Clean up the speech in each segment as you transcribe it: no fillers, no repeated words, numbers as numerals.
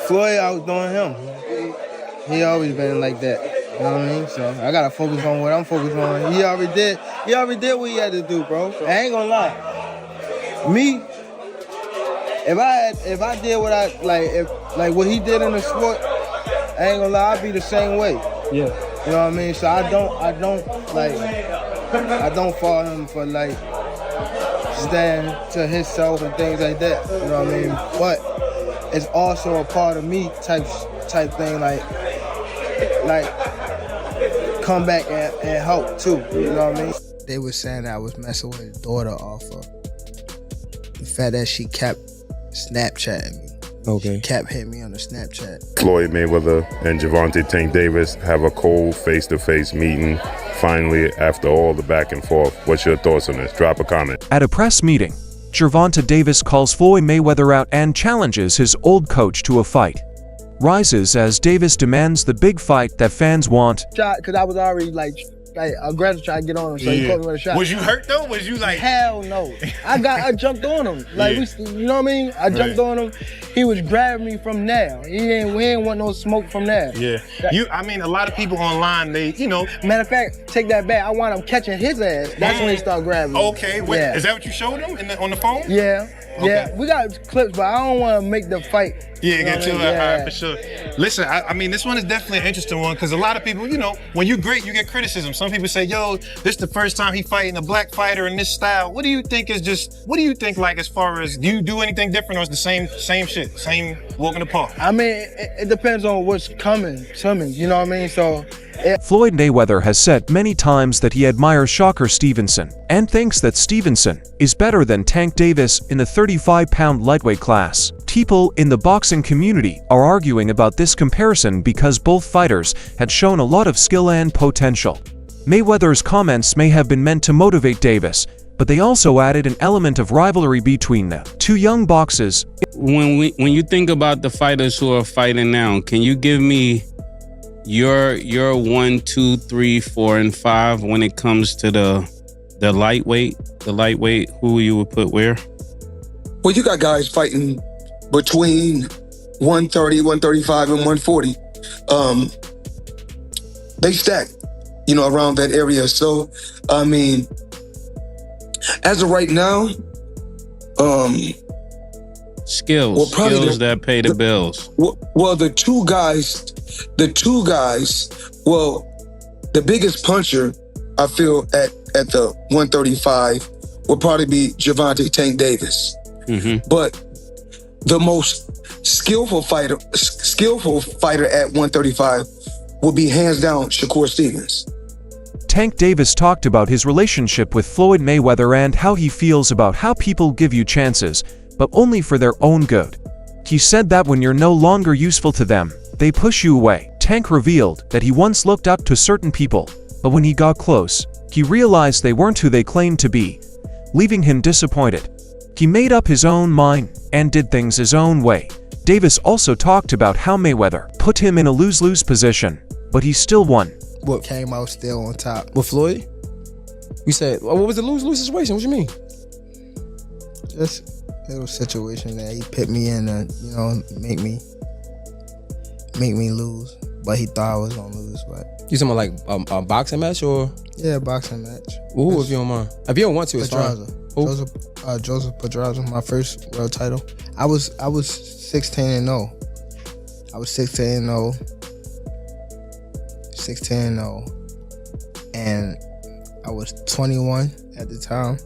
Floyd outdoing him. He always been like that. You know what I mean? So I gotta focus on what I'm focused on. He already did what he had to do, bro. I ain't gonna lie. Me, if I did what I like what he did in the sport, I ain't gonna lie, I'd be the same way. Yeah. You know what I mean? So I don't fault him for like stand to himself and things like that. You know what I mean? But it's also a part of me type thing, like come back and help too. You know what I mean? They were saying that I was messing with his daughter off of the fact that she kept Snapchatting me. Okay. She kept hitting me on the Snapchat. Floyd Mayweather and Gervonta Tank Davis have a cold face-to-face meeting. Finally, after all the back and forth, what's your thoughts on this? Drop a comment. At a press meeting, Gervonta Davis calls Floyd Mayweather out and challenges his old coach to a fight. Rises as Davis demands the big fight that fans want. Because I was already like aggressive trying to get on him, so he caught me with a shot. Was you hurt though? Was you like? Hell no. I jumped on him. Like you know what I mean? I jumped on him. He was grabbing me from there. We ain't want no smoke from there. Yeah. I mean, a lot of people online, they, Matter of fact, take that back. I wound up catching his ass. That's when he started grabbing me. Okay. Wait, is that what you showed him on the phone? Yeah. Okay. Yeah. We got clips, but I don't want to make the fight. Yeah, get you. All right, for sure. Listen, I mean, this one is definitely an interesting one because a lot of people, when you're great, you get criticism. Some people say, yo, this is the first time he fighting a black fighter in this style. What do you think like as far as, do you do anything different or is the same shit, same walk in the park? I mean, it depends on what's coming to me, you know what I mean? So. Floyd Mayweather has said many times that he admires Shocker Stevenson and thinks that Stevenson is better than Tank Davis in the 35-pound lightweight class. People in the boxing community are arguing about this comparison because both fighters had shown a lot of skill and potential. Mayweather's comments may have been meant to motivate Davis, but they also added an element of rivalry between the two young boxers. When you think about the fighters who are fighting now, can you give me your 1, 2, 3, 4, and 5 when it comes to the lightweight? The lightweight, who you would put where? Well, you got guys fighting between 130, 135, and 140. They stack, around that area. So, I mean, as of right now, skills that pay the bills. Well, the two guys, well, the biggest puncher, I feel, at the 135 would probably be Gervonta Tank Davis. Mm-hmm. But the most skillful fighter at 135 would be hands down Shakur Stevens. Tank Davis talked about his relationship with Floyd Mayweather and how he feels about how people give you chances, but only for their own good. He said that when you're no longer useful to them, they push you away. Tank revealed that he once looked up to certain people, but when he got close, he realized they weren't who they claimed to be, leaving him disappointed. He made up his own mind and did things his own way. Davis also talked about how Mayweather put him in a lose-lose position, but he still won. What came out still on top? With Floyd? You said, what was the lose-lose situation? What you mean? Just a little situation that he put me in to, make me lose. But he thought I was gonna lose, but. You talking about like a boxing match or? Yeah, boxing match. Ooh, if you don't mind. If you don't want to, it's fine. Joseph Pedraza, my first world title. I was 16-0. I was 16-0. 16-0. And I was 21 at the time.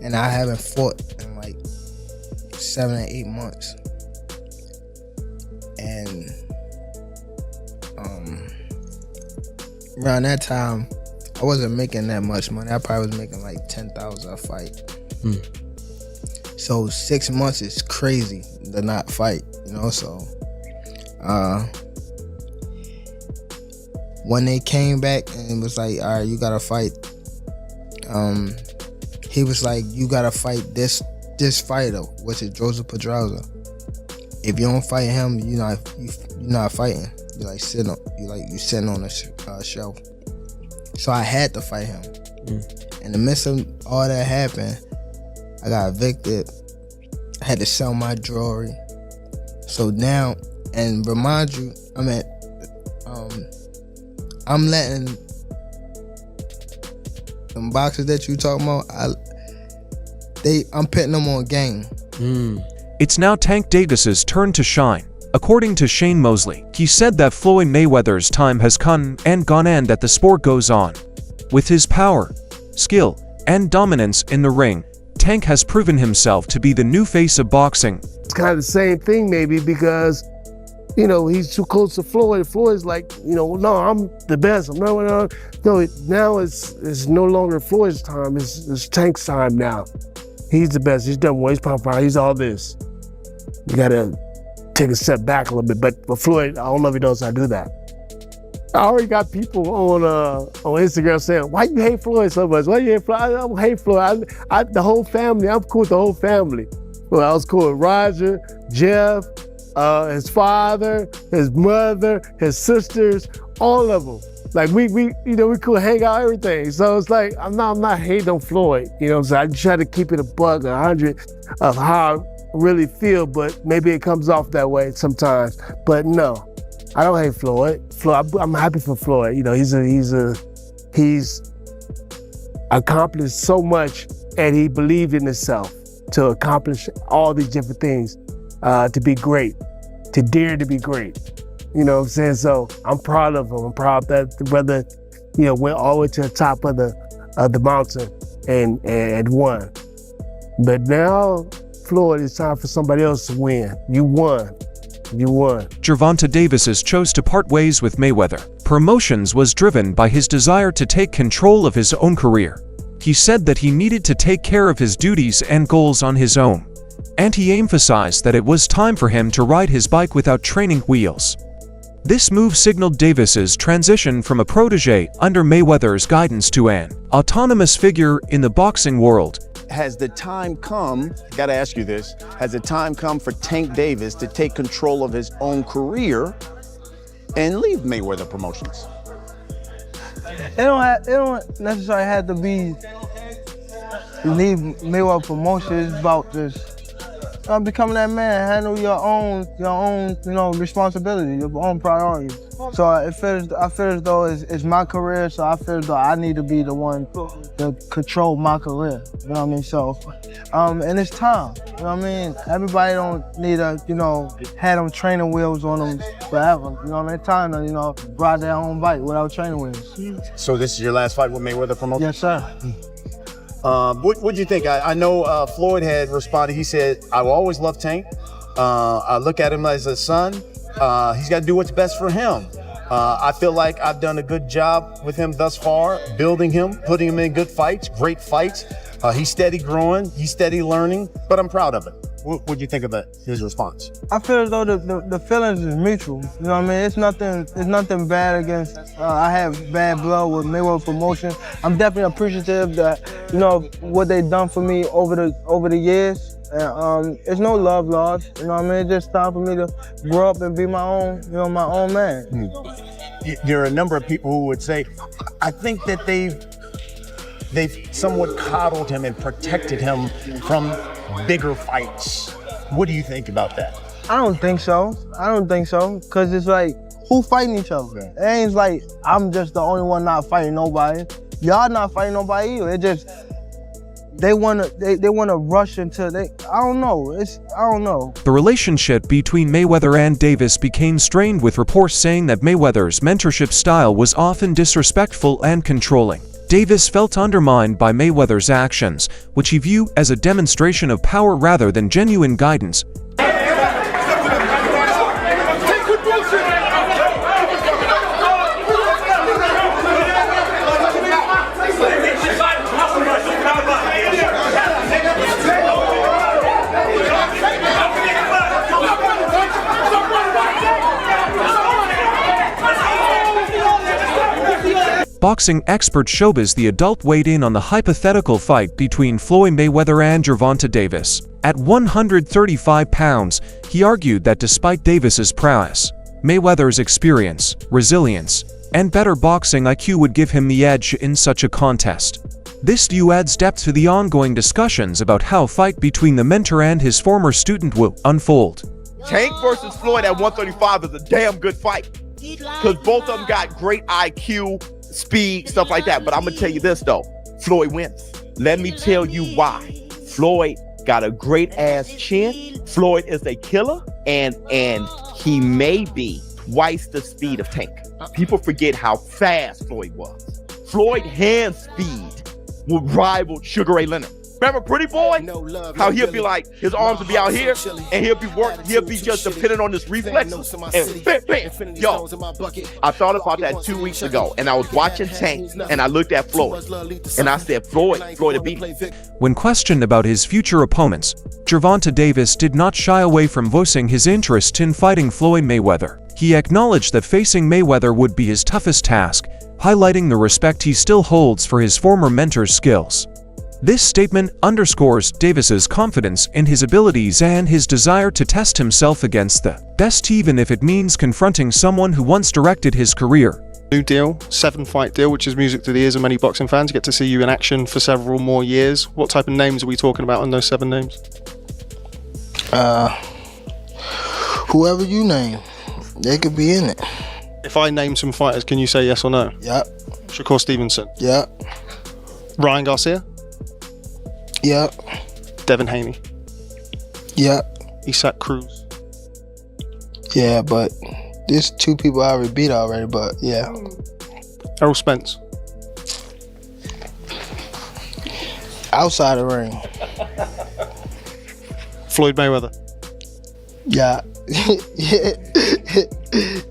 And I haven't fought in like 7 or 8 months. And around that time, I wasn't making that much money. I probably was making like $10,000 a fight. So 6 months is crazy to not fight, So when they came back and it was like, all right, you gotta fight. He was like, you gotta fight this fighter, which is Joseph Pedraza. If you don't fight him, you're not fighting. You sitting on the shelf. So I had to fight him. In the midst of all that happened, I got evicted. I had to sell my jewelry. So now, and remind you, I'm letting them boxers that you talking about, I'm putting them on game. It's now Tank Davis's turn to shine. According to Shane Mosley, he said that Floyd Mayweather's time has come and gone and that the sport goes on. With his power, skill, and dominance in the ring, Tank has proven himself to be the new face of boxing. It's kind of the same thing maybe because, you know, he's too close to Floyd. Floyd's like, you know, no, I'm the best. No, now it's no longer Floyd's time. It's Tank's time now. He's the best. He's done well. He's power. He's all this. You gotta take a step back a little bit. But for Floyd, I don't know if he knows how to do that. I already got people on Instagram saying, "Why you hate Floyd so much? Why you hate Floyd?" I don't hate Floyd. The whole family. I'm cool with the whole family. Well, I was cool with Roger, Jeff, his father, his mother, his sisters, all of them. Like we could hang out, everything. So it's like I'm not hating on Floyd. You know what I'm saying? I try to keep it a buck, 100 of how I really feel, but maybe it comes off that way sometimes. But no, I don't hate Floyd. I'm happy for Floyd. You know, he's accomplished so much, and he believed in himself to accomplish all these different things, to be great, to dare to be great. You know what I'm saying? So I'm proud of him. I'm proud that the brother, you know, went all the way to the top of the mountain and won. But now, Floyd, it's time for somebody else to win. You won. You won. Gervonta Davis chose to part ways with Mayweather. Promotions was driven by his desire to take control of his own career. He said that he needed to take care of his duties and goals on his own. And he emphasized that it was time for him to ride his bike without training wheels. This move signaled Davis's transition from a protege under Mayweather's guidance to an autonomous figure in the boxing world. Has the time come, gotta ask you this, has the time come for Tank Davis to take control of his own career and leave Mayweather Promotions? It don't necessarily have to be leave Mayweather Promotions. It's about just becoming that man, handle your own, responsibility, your own priorities. So I feel as though it's my career, so I feel as though I need to be the one to control my career. You know what I mean? So, and it's time. You know what I mean? Everybody don't need to, have them training wheels on them forever. You know what I mean? It's time to, ride their own bike without training wheels. So this is your last fight with Mayweather Promotions? Yes, sir. What'd you think? I know Floyd had responded. He said, "I will always love Tank. I look at him as a son. He's got to do what's best for him. I feel like I've done a good job with him thus far, building him, putting him in good fights, great fights. He's steady growing, he's steady learning, but I'm proud of it." What'd you think of his response? I feel as though the feelings is mutual. You know what I mean? It's nothing bad against. I have bad blood with Mayweather Promotion. I'm definitely appreciative that what they've done for me over the years. And it's no love lost. You know what I mean? It's just time for me to grow up and be my own man. There are a number of people who would say, I think that they've somewhat coddled him and protected him from bigger fights. What do you think about that? I don't think so. Cause it's like, who fighting each other? It ain't like I'm just the only one not fighting nobody. Y'all not fighting nobody either. It just, they wanna rush into, I don't know. The relationship between Mayweather and Davis became strained, with reports saying that Mayweather's mentorship style was often disrespectful and controlling. Davis felt undermined by Mayweather's actions, which he viewed as a demonstration of power rather than genuine guidance. Boxing expert Showbiz The Adult weighed in on the hypothetical fight between Floyd Mayweather and Gervonta Davis. At 135 pounds, he argued that despite Davis's prowess, Mayweather's experience, resilience, and better boxing IQ would give him the edge in such a contest. This view adds depth to the ongoing discussions about how fight between the mentor and his former student will unfold. Tank versus Floyd at 135 is a damn good fight because both of them got great IQ, speed, stuff like that. But I'm gonna tell you this though, Floyd wins. Let me tell you why. Floyd got a great ass chin. Floyd is a killer, and he may be twice the speed of Tank. People forget how fast Floyd was. Floyd hand speed would rival Sugar Ray Leonard. Remember Pretty Boy? How he'll be like, his arms will be out here, and he'll be just dependent on his reflexes. And bam, bam. Yo, I thought about that 2 weeks ago, and I was watching Tank, and I looked at Floyd, and I said, Floyd will beat me. When questioned about his future opponents, Gervonta Davis did not shy away from voicing his interest in fighting Floyd Mayweather. He acknowledged that facing Mayweather would be his toughest task, highlighting the respect he still holds for his former mentor's skills. This statement underscores Davis's confidence in his abilities and his desire to test himself against the best, even if it means confronting someone who once directed his career. New deal, 7-fight deal, which is music to the ears of many boxing fans. Get to see you in action for several more years. What type of names are we talking about on those 7 names? Whoever you name, they could be in it. If I name some fighters, can you say yes or no? Yep. Shakur Stevenson. Yep. Ryan Garcia. Yep. Devin Haney. Yep. Isaac Cruz. Yeah, but there's 2 people I already beat already, but yeah. Errol Spence. Outside the ring. Floyd Mayweather. Yeah.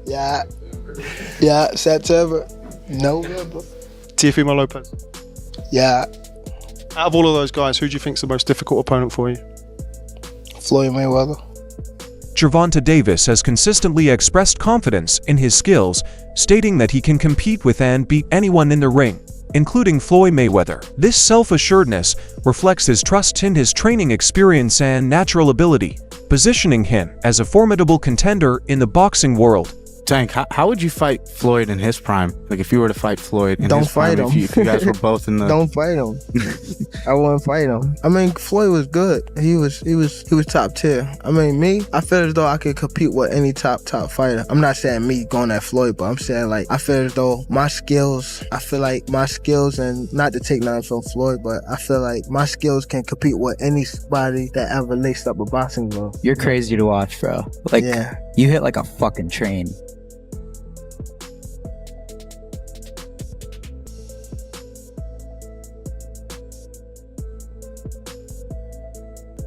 Yeah. Yeah. September. November. Teofimo Lopez. Yeah. Out of all of those guys, who do you think is the most difficult opponent for you? Floyd Mayweather. Gervonta Davis has consistently expressed confidence in his skills, stating that he can compete with and beat anyone in the ring, including Floyd Mayweather. This self-assuredness reflects his trust in his training experience and natural ability, positioning him as a formidable contender in the boxing world. Tank, how would you fight Floyd in his prime? Like if you were to fight Floyd in Don't his prime, fight him. if you guys were both in the... Don't fight him. I wouldn't fight him. I mean, Floyd was good. He was top tier. I mean, me, I feel as though I could compete with any top fighter. I'm not saying me going at Floyd, but I'm saying like I feel as though my skills, and not to take nothing from Floyd, but I feel like my skills can compete with anybody that ever laced up a boxing glove. You're crazy to watch, bro. Like, yeah. You hit like a fucking train.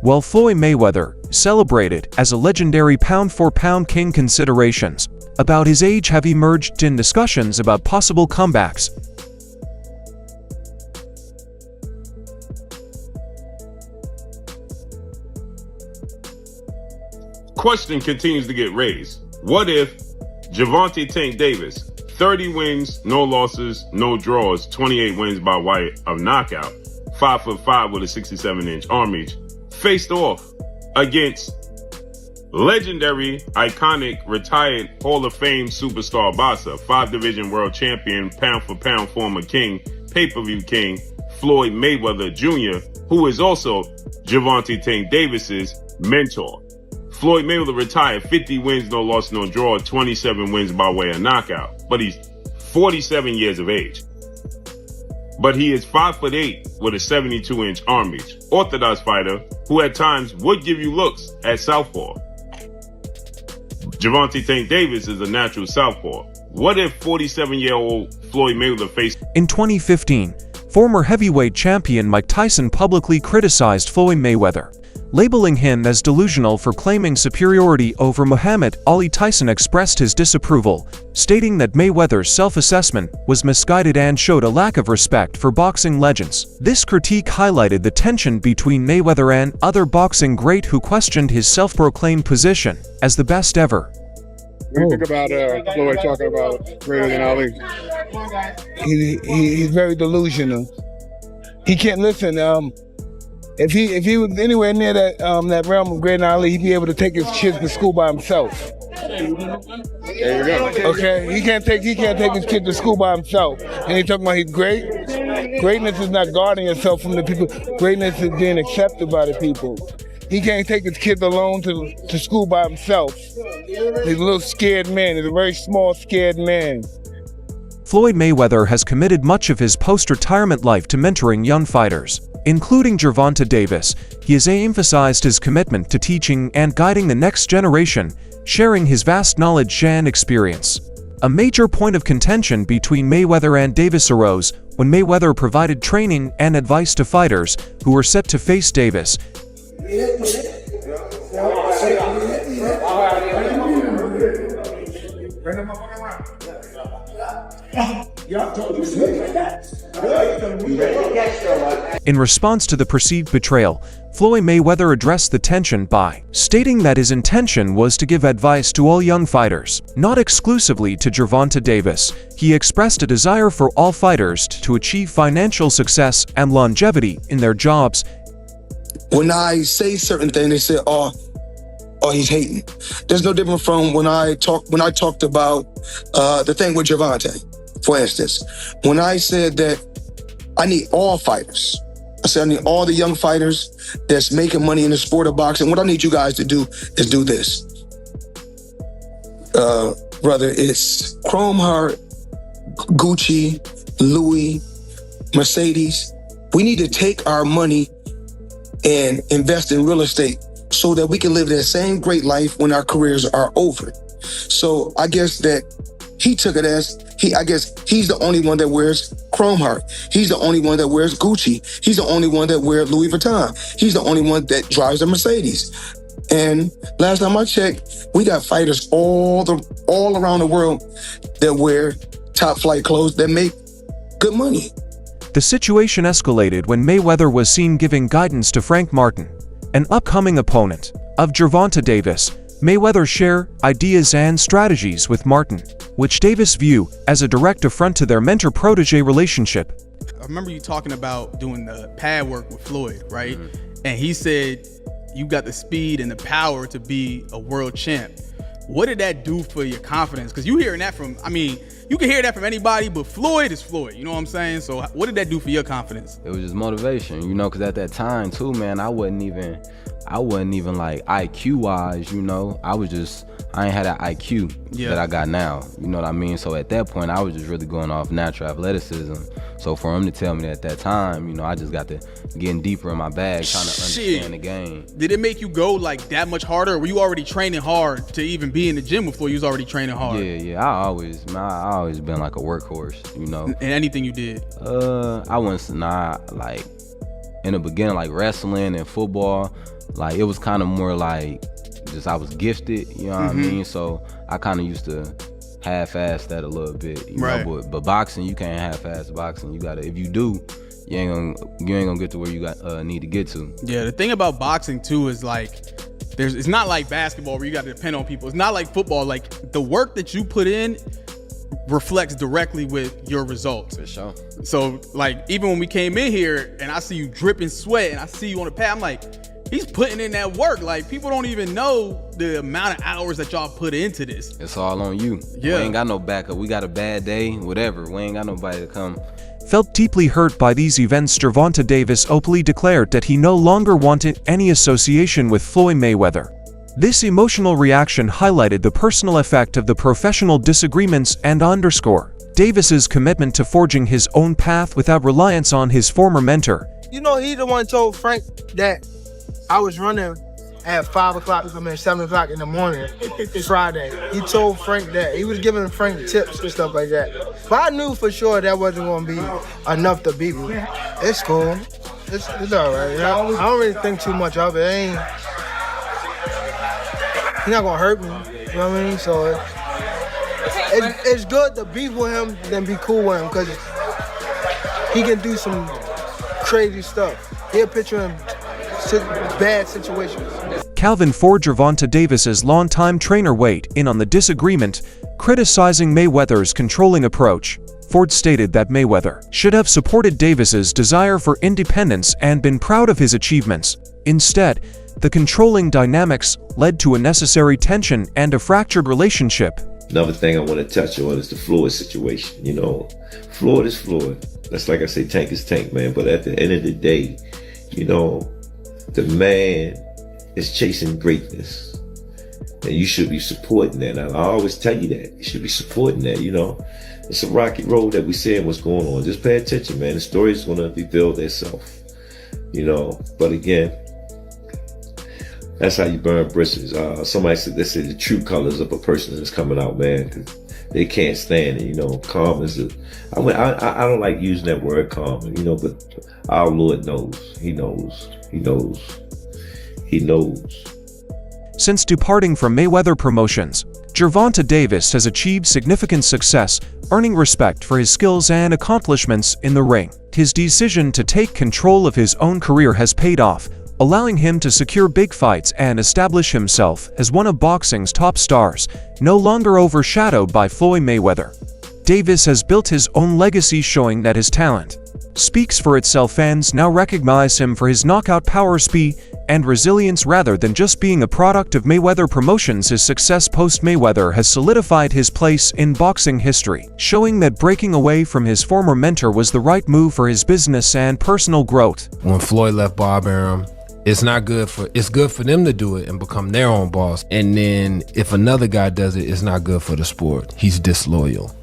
While Floyd Mayweather celebrated as a legendary pound-for-pound king, considerations about his age have emerged in discussions about possible comebacks. Question continues to get raised. What if Gervonta Tank Davis, 30 wins, no losses, no draws, 28 wins by way of knockout, 5'5" with a 67-inch arm reach, faced off against legendary, iconic, retired Hall of Fame superstar boxer, 5-division world champion, pound-for-pound former king, pay-per-view king, Floyd Mayweather Jr., who is also Gervonta Tank Davis's mentor. Floyd Mayweather retired 50 wins, no loss, no draw, 27 wins by way of knockout, but he's 47 years of age. But he is 5'8" with a 72-inch arm reach. Orthodox fighter who at times would give you looks at southpaw. Gervonta Tank Davis is a natural southpaw. What if 47-year-old Floyd Mayweather faced... In 2015, former heavyweight champion Mike Tyson publicly criticized Floyd Mayweather, labeling him as delusional for claiming superiority over Muhammad Ali. Tyson expressed his disapproval, stating that Mayweather's self-assessment was misguided and showed a lack of respect for boxing legends. This critique highlighted the tension between Mayweather and other boxing great who questioned his self-proclaimed position as the best ever. What do you think about Floyd talking about greater than Ali? He's very delusional. He can't listen. If he was anywhere near that realm of greater than Ali, he'd be able to take his kids to school by himself. There you go. Okay, he can't take his kid to school by himself. And he's talking about he's great. Greatness is not guarding yourself from the people. Greatness is being accepted by the people. he can't take his kids alone to school by himself. He's a little scared man. He's a very small, scared man. Floyd Mayweather has committed much of his post-retirement life to mentoring young fighters, including Gervonta Davis. He has emphasized his commitment to teaching and guiding the next generation, sharing his vast knowledge and experience. A major point of contention between Mayweather and Davis arose when Mayweather provided training and advice to fighters who were set to face Davis. In response to the perceived betrayal, Floyd Mayweather addressed the tension by stating that his intention was to give advice to all young fighters, not exclusively to Gervonta Davis. He expressed a desire for all fighters to achieve financial success and longevity in their jobs. When I say certain things, they say, oh, he's hating. There's no different from when I talked about the thing with Gervonta, for instance. When I said that I need all fighters, I said I need all the young fighters that's making money in the sport of boxing. What I need you guys to do is do this. Whether it's Chrome Heart, Gucci, Louis, Mercedes, we need to take our money and invest in real estate so that we can live that same great life when our careers are over. So I guess that he took it as, I guess he's the only one that wears Chrome Heart. He's the only one that wears Gucci. He's the only one that wears Louis Vuitton. He's the only one that drives a Mercedes. And last time I checked, we got fighters all around the world that wear top flight clothes that make good money. The situation escalated when Mayweather was seen giving guidance to Frank Martin, an upcoming opponent of Gervonta Davis. Mayweather shared ideas and strategies with Martin, which Davis viewed as a direct affront to their mentor-protege relationship. I remember you talking about doing the pad work with Floyd, right? And he said you got the speed and the power to be a world champ. What did that do for your confidence? Because you hearing that from, I mean, you can hear that from anybody, but Floyd is Floyd, you know what I'm saying? So what did that do for your confidence? It was just motivation, you know, because at that time too, man, I wasn't even like IQ wise, you know. I ain't had that IQ that I got now, you know what I mean? So at that point, I was just really going off natural athleticism. So for him to tell me that at that time, you know, I just got to getting deeper in my bag, trying to understand the game. Did it make you go like that much harder? Or were you already training hard to even be in the gym before you was already training hard? Yeah, I always been like a workhorse, you know. And anything you did? I wasn't, like in the beginning, like wrestling and football, like it was kind of more like just I was gifted, you know what I mean? So I kind of used to half-ass that a little bit, you know. But boxing, you can't half-ass boxing. You gotta, if you do, you ain't gonna get to where you need to get to. Yeah, the thing about boxing too is like, it's not like basketball where you gotta depend on people. It's not like football. Like the work that you put in reflects directly with your results. For sure. So like even when we came in here and I see you dripping sweat and I see you on the pad, I'm like, he's putting in that work. Like people don't even know the amount of hours that y'all put into this. It's all on you. Yeah. We ain't got no backup. We got a bad day, whatever. We ain't got nobody to come. Felt deeply hurt by these events, Gervonta Davis openly declared that he no longer wanted any association with Floyd Mayweather. This emotional reaction highlighted the personal effect of the professional disagreements and underscore Davis's commitment to forging his own path without reliance on his former mentor. You know, he the one told Frank that I was running at 5 o'clock, 7 o'clock in the morning, Friday. He told Frank that. He was giving Frank tips and stuff like that. But I knew for sure that wasn't going to be enough to beat me. It's cool. It's all right. You know? I don't really think too much of it. He's not going to hurt me. You know what I mean? So it's good to be with him than be cool with him because he can do some crazy stuff. He'll put you in bad situations. Calvin Ford, Gervonta Davis's longtime trainer, weighed in on the disagreement, criticizing Mayweather's controlling approach. Ford stated that Mayweather should have supported Davis's desire for independence and been proud of his achievements. Instead, the controlling dynamics led to unnecessary tension and a fractured relationship. Another thing I want to touch on is the Floyd situation. You know, Floyd is Floyd. That's like I say, Tank is Tank, man. But at the end of the day, you know, the man is chasing greatness. And you should be supporting that. And I always tell you that. You should be supporting that, you know. It's a rocky road that we see what's going on. Just pay attention, man. The story is going to reveal itself, you know. But again, that's how you burn bridges. Somebody said, they say the true colors of a person is coming out, man. 'Cause they can't stand it, you know. Calm is I don't like using that word calm, you know, but our Lord knows. He knows. He knows. He knows. Since departing from Mayweather Promotions, Gervonta Davis has achieved significant success, earning respect for his skills and accomplishments in the ring. His decision to take control of his own career has paid off, allowing him to secure big fights and establish himself as one of boxing's top stars, no longer overshadowed by Floyd Mayweather. Davis has built his own legacy, showing that his talent speaks for itself. Fans now recognize him for his knockout power, speed, and resilience rather than just being a product of Mayweather Promotions. His success post-Mayweather has solidified his place in boxing history, showing that breaking away from his former mentor was the right move for his business and personal growth. When Floyd left Bob Arum, it's good for them to do it and become their own boss. And then if another guy does it, it's not good for the sport. He's disloyal.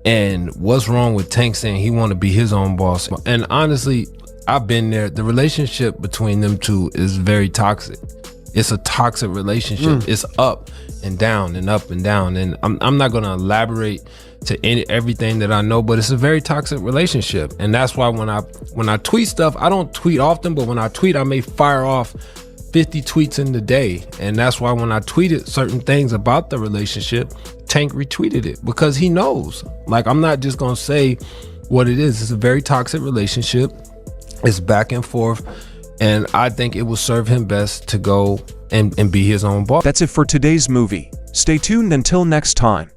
And what's wrong with Tank saying he want to be his own boss? And honestly, I've been there. The relationship between them two is very toxic. It's a toxic relationship. It's up and down and up and down. And I'm not going to elaborate to everything that I know, but it's a very toxic relationship. And that's why when I tweet stuff, I don't tweet often, but when I tweet, I may fire off 50 tweets in the day. And that's why when I tweeted certain things about the relationship, Tank retweeted it because he knows. Like, I'm not just going to say what it is. It's a very toxic relationship. It's back and forth. And I think it will serve him best to go and be his own boss. That's it for today's movie. Stay tuned until next time.